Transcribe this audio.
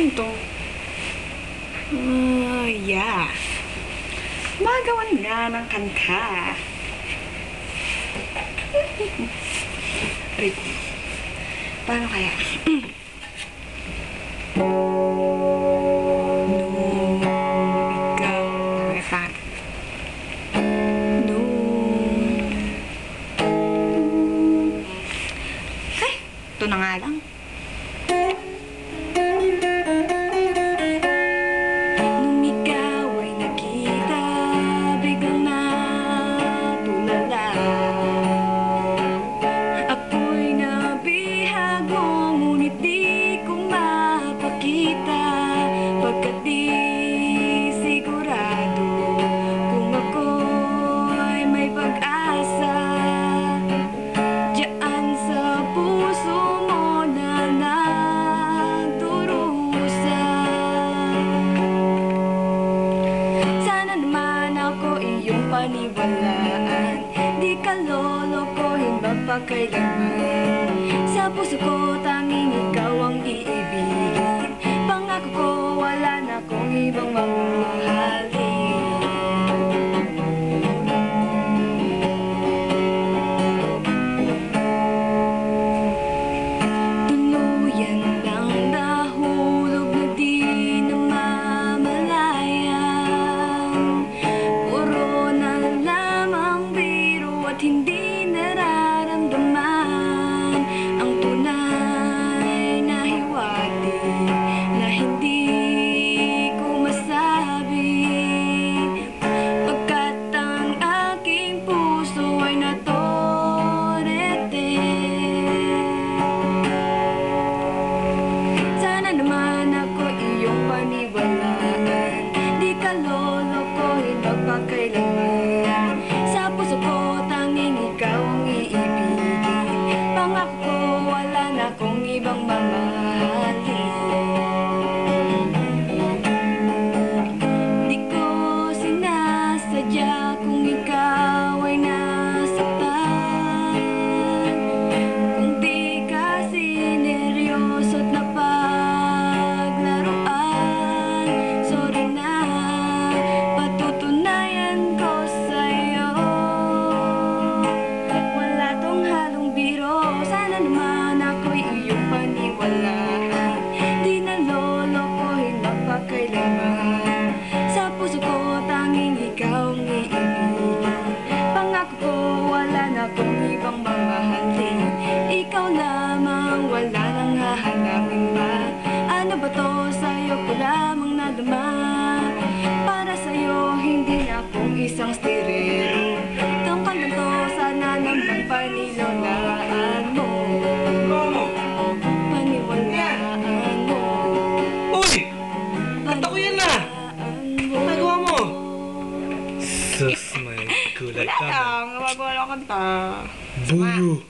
Saan to? Yeah. Magawan nga ng kanta. Wait. Paano kaya? Nung ikaw... Tama. Ay, ito na nga lang. Nung ikaw ay nakita, biglang natulala. Ako'y nabihag mo, ngunit di ko mapakita, pagkat di sigurado kung ako'y may pag-asa. Diyan sa puso mo na nagdurusa. Sana naman ako iyong paniwalaan, di ka lolokohin ba pa kailanman. Sa puso ko tanging ikaw ang iibigin. Pangako ko wala na akong ibang mamahalin. Tuluyan lang nahulog na di namamalayan. Puro na lamang biro at hindi nararamdaman ang tunay na hiwatig na hindi ko masabi, pagkat ang aking puso ay natorete. Sana naman ako iyong paniwalaan, di ka lolokohin magpakailanman. Sa puso ko tanging ikaw ang iibigin. Pangako ko wala na akong ibang mamahalin. Di ko sinasadya kung ikaw ay nasaktan, kung di ka sineryoso't napaglaruan. Sorry na, patutunayan ko sa'yo, wala tong halong biro. Sana naman ako'y iyong paniwalaan, di na lolokohin magpakailanman. Sa puso ko tanging ikaw ang iibigin. Pangako ko wala na akong ibang mamahalin. Ikaw lamang, wala nang hahanapin pa. Ano ba to, sa'yo ko lamang nadama. Para sa'yo hindi na akong isang stirero. Itong kantang to sana naman paniwalaan mo. Paniwalaan mo. Uy! Kanta ko yan na! Nagawa mo! Sus, may kulay Wala ka. lang, gumagawa lang kanta. Buyo!